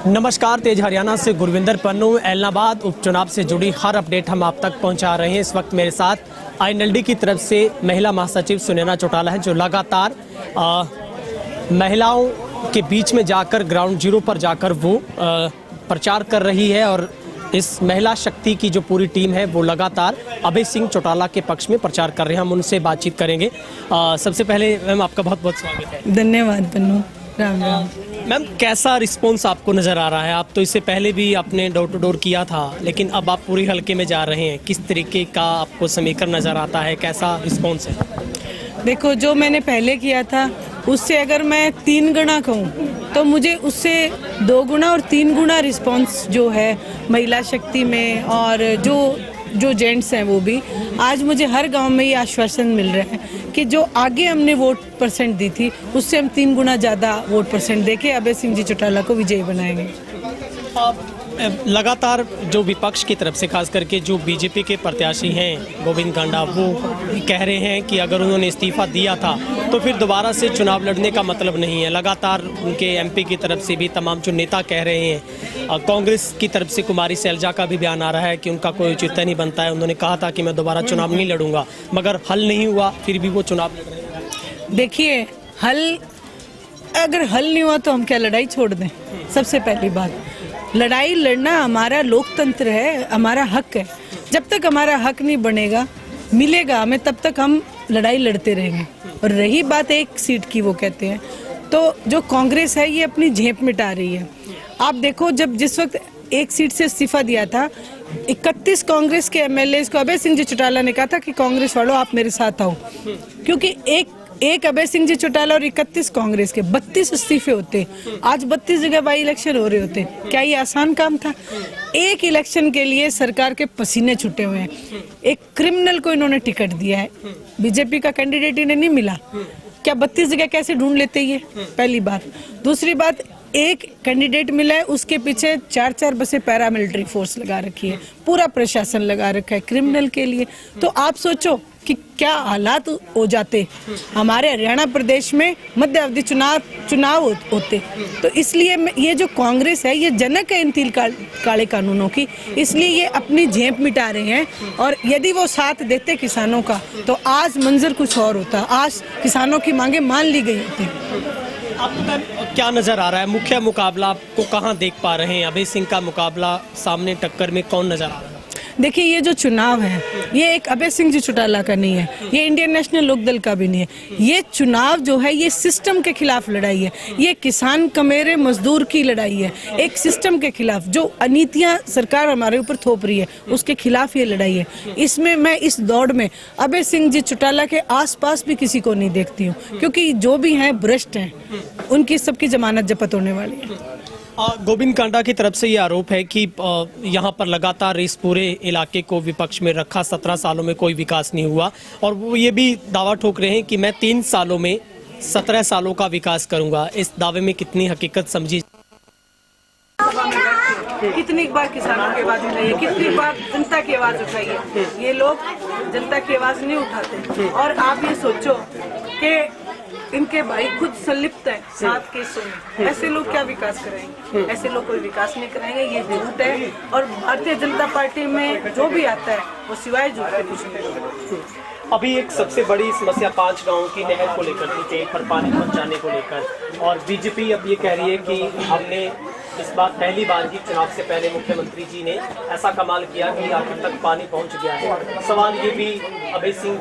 नमस्कार, तेज हरियाणा से गुरविंदर पन्नू। ऐलनाबाद उपचुनाव से जुड़ी हर अपडेट हम आप तक पहुंचा रहे हैं। इस वक्त मेरे साथ आईएनएलडी की तरफ से महिला महासचिव सुनैना चौटाला है, जो लगातार महिलाओं के बीच में जाकर ग्राउंड जीरो पर जाकर वो प्रचार कर रही है। और इस महिला शक्ति की जो पूरी टीम है वो लगातार अभय सिंह चौटाला के पक्ष में प्रचार कर रहे हैं। हम उनसे बातचीत करेंगे। सबसे पहले मैम, आपका बहुत बहुत स्वागत है। धन्यवाद पन्नू। राम राम। मैम, कैसा रिस्पांस आपको नज़र आ रहा है? आप तो इससे पहले भी आपने डोर टू डोर किया था, लेकिन अब आप पूरी हल्के में जा रहे हैं। किस तरीके का आपको समीकरण नज़र आता है? कैसा रिस्पांस है? देखो, जो मैंने पहले किया था उससे अगर मैं 3 गुना कहूँ तो मुझे उससे 2 गुना और 3 गुना रिस्पांस जो है महिला शक्ति में, और जो जेंट्स हैं वो भी आज मुझे हर गांव में ये आश्वासन मिल रहा है कि जो आगे हमने वोट परसेंट दी थी उससे हम 3 गुना ज़्यादा वोट परसेंट देके अभय सिंह जी चौटाला को विजयी बनाएंगे। लगातार जो विपक्ष की तरफ से, खास करके जो बीजेपी के प्रत्याशी हैं गोविंद कांडा, वो कह रहे हैं कि अगर उन्होंने इस्तीफा दिया था तो फिर दोबारा से चुनाव लड़ने का मतलब नहीं है। लगातार उनके एमपी की तरफ से भी तमाम जो नेता कह रहे हैं। कांग्रेस की तरफ से कुमारी सैलजा का भी बयान आ रहा है कि उनका कोई औचित्य नहीं बनता है। उन्होंने कहा था कि मैं दोबारा चुनाव नहीं लड़ूंगा, मगर हल नहीं हुआ, फिर भी वो चुनाव लड़ रहे हैं। देखिए, अगर हल नहीं हुआ तो हम क्या लड़ाई छोड़ दें? सबसे पहली बात, लड़ाई लड़ना हमारा लोकतंत्र है, हमारा हक है। जब तक हमारा हक नहीं बनेगा, मिलेगा हमें, तब तक हम लड़ाई लड़ते रहेंगे। और रही बात एक सीट की, वो कहते हैं तो जो कांग्रेस है ये अपनी झेप मिटा रही है। आप देखो, जिस वक्त एक सीट से इस्तीफा दिया था, 31 कांग्रेस के एमएलए को अभय सिंह जी चौटाला ने कहा था कि कांग्रेस वालों आप मेरे साथ आओ, क्योंकि एक अभय सिंह जी चौटाला और 31 कांग्रेस के 32 इस्तीफे होते। आज 32 जगह बाई इलेक्शन हो रहे होते। क्या ये आसान काम था? एक इलेक्शन के लिए सरकार के पसीने छूटे हुए हैं। एक क्रिमिनल को इन्होंने टिकट दिया है, बीजेपी का कैंडिडेट इन्हें नहीं मिला। क्या 32 जगह कैसे ढूंढ लेते ये? पहली बात। दूसरी बात, एक कैंडिडेट मिला है, उसके पीछे 4-4 बसें पैरामिलिट्री फोर्स लगा रखी है, पूरा प्रशासन लगा रखा है क्रिमिनल के लिए। तो आप सोचो कि क्या हालात हो जाते हमारे हरियाणा प्रदेश में मध्य अवधि चुनाव होते। तो इसलिए ये जो कांग्रेस है ये जनक है इन 3 काले कानूनों की, इसलिए ये अपनी झेप मिटा रहे हैं। और यदि वो साथ देते किसानों का तो आज मंजर कुछ और होता, आज किसानों की मांगे मान ली गई होती। आपको क्या नज़र आ रहा है? मुख्य मुकाबला आपको कहाँ देख पा रहे हैं? अभय सिंह का मुकाबला सामने टक्कर में कौन नज़र आ रहा है? देखिए, ये जो चुनाव है ये एक अभय सिंह जी चौटाला का नहीं है, ये इंडियन नेशनल लोकदल का भी नहीं है। ये चुनाव जो है ये सिस्टम के खिलाफ लड़ाई है, ये किसान कमेरे मजदूर की लड़ाई है। एक सिस्टम के खिलाफ जो अनीतियां सरकार हमारे ऊपर थोप रही है उसके खिलाफ ये लड़ाई है। इसमें मैं इस दौड़ में अभय सिंह जी चौटाला के आसपास भी किसी को नहीं देखती हूँ, क्योंकि जो भी हैं भ्रष्ट हैं, उनकी सबकी जमानत जब्त होने वाली है। गोविंद कांडा की तरफ से ये आरोप है कि यहाँ पर लगातार इस पूरे इलाके को विपक्ष में रखा, 17 सालों में कोई विकास नहीं हुआ। और वो ये भी दावा ठोक रहे हैं कि मैं 3 सालों में 17 सालों का विकास करूंगा। इस दावे में कितनी हकीकत समझी? कितनी बार किसानों की आवाज उठाई है, कितनी बार जनता की आवाज उठाई है। ये लोग जनता की आवाज नहीं उठाते। और आप ये सोचो कि इनके भाई खुद संलिप्त है 7 केसों में। ऐसे लोग क्या विकास कराएंगे? ऐसे लोग कोई विकास नहीं कराएंगे, ये झूठ है। और भारतीय जनता पार्टी में जो भी आता है वो सिवाय झूठ के कुछ नहीं। अभी एक सबसे बड़ी समस्या 5 गांवों की नहर को लेकर थी, पेड़ पर पानी पहुंचाने को लेकर, और बीजेपी अब ये कह रही है कि हमने इस बार पहली बार ही चुनाव से पहले मुख्यमंत्री जी ने ऐसा कमाल किया कि आखिर तक पानी पहुंच गया है। सवाल ये भी अभय सिंह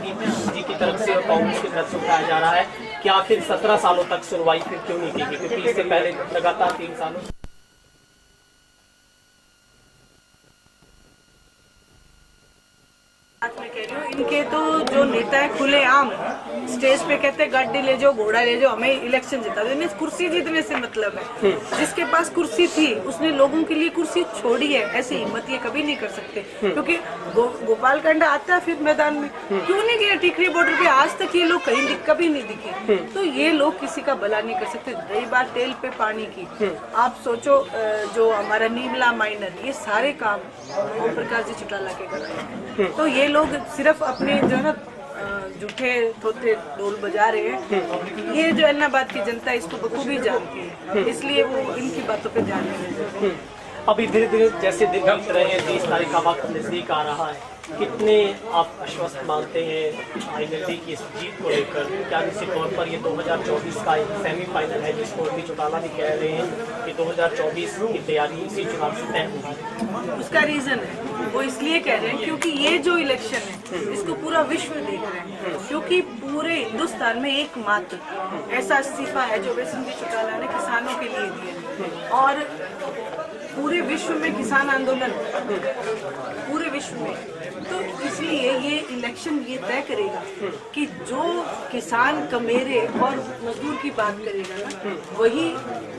जी की तरफ से और कांग्रेस की तरफ से उठाया जा रहा है कि आखिर 17 सालों तक सुनवाई फिर क्यों नहीं की गई, क्योंकि इससे पहले लगातार 3 सालों मैं कह रही हूँ, इनके तो जो नेता है खुले आम स्टेज पे कहते हैं गाड़ी ले जाओ, घोड़ा ले जाओ, हमें इलेक्शन जिता दो। इन्हें कुर्सी जीतने से मतलब है। जिसके पास कुर्सी थी उसने लोगों के लिए कुर्सी छोड़ी है। ऐसी हिम्मत ये कभी नहीं कर सकते, क्योंकि गोपाल कांडा आता है फिर मैदान में, क्यों नहीं गया टिकरी बॉर्डर पे? आज तक ये लोग कहीं कभी नहीं दिखे। तो ये लोग किसी का भला नहीं कर सकते। रही बात तेल पे पानी की, आप सोचो जो हमारा नीमला माइनर, ये सारे काम ओम प्रकाश जी चौटाला के कर रहे हैं। तो ये लोग सिर्फ अपने जो है ना झूठे थोथे ढोल बजा रहे हैं। ये जो एलनाबाद की जनता इसको बखूबी जानती है, इसलिए वो इनकी बातों पे ध्यान नहीं देते। अभी धीरे धीरे जैसे दिन बीत रहे हैं, 30 तारीख का वक्त नजदीक आ रहा है, कितने आप आश्वस्त मानते हैं आईएनएलडी की इस जीत को लेकर? क्या निश्चित तौर पर ये 2024 का एक सेमीफाइनल है जिसको भी चौटाला भी कह रहे हैं कि 2024 की तैयारी इसी चुनाव से तय होगी? उसका रीजन है, वो इसलिए कह रहे हैं क्योंकि ये जो इलेक्शन है इसको पूरा विश्व देख रहे हैं, क्योंकि पूरे हिंदुस्तान में एकमात्र ऐसा इस्तीफा है जो वैष्णवी चौटाला ने किसानों के लिए दिया, और पूरे विश्व में किसान आंदोलन, पूरे विश्व में, तो इसलिए ये इलेक्शन ये तय करेगा कि जो किसान कमेरे और मजदूर की बात करेगा ना, वही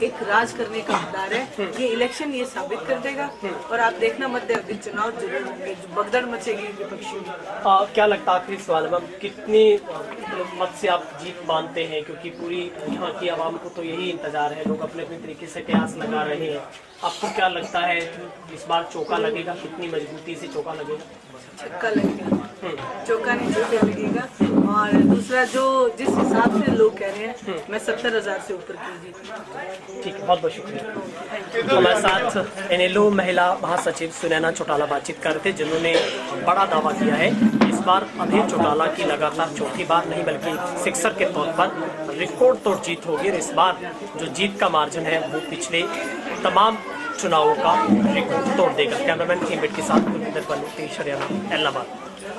एक राज करने का हकदार है। ये इलेक्शन ये साबित कर देगा, और आप देखना मध्य अवधि चुनाव जरूर होंगे, भगदड़ मचेगी विपक्षियों में। क्या लगता है आखिरी सवाल में, कितने मत से आप जीत मानते हैं? क्योंकि पूरी यहाँ की आवाम को तो यही इंतजार है, लोग अपने अपने तरीके से कयास लगा रहे हैं। आपको क्या लगता है इस बार चौका लगेगा? कितनी मजबूती से चौका लगेगा? छक्का लगेगा, चौका नहीं छक्का लगेगा। और दूसरा जो जिस हिसाब से लोग कह रहे हैं, मैं 70,000 से ऊपर की जीत। ठीक है, बहुत बहुत शुक्रिया। हमारे साथ एनएलओ महिला महासचिव सुनैना चौटाला बातचीत कर रहे थे, जिन्होंने बड़ा दावा किया है इस बार अभय चौटाला की लगातार चौथी बार नहीं बल्कि सिक्सर के तौर पर रिकॉर्ड तोड़ जीत होगी, और इस बार जो जीत का मार्जिन है वो पिछले तमाम चुनावों का रिकॉर्ड तोड़ देगा। कैमरामैन टीम के साथ गुरविंदर बल्लू, तेज हरियाणा, इलाहाबाद।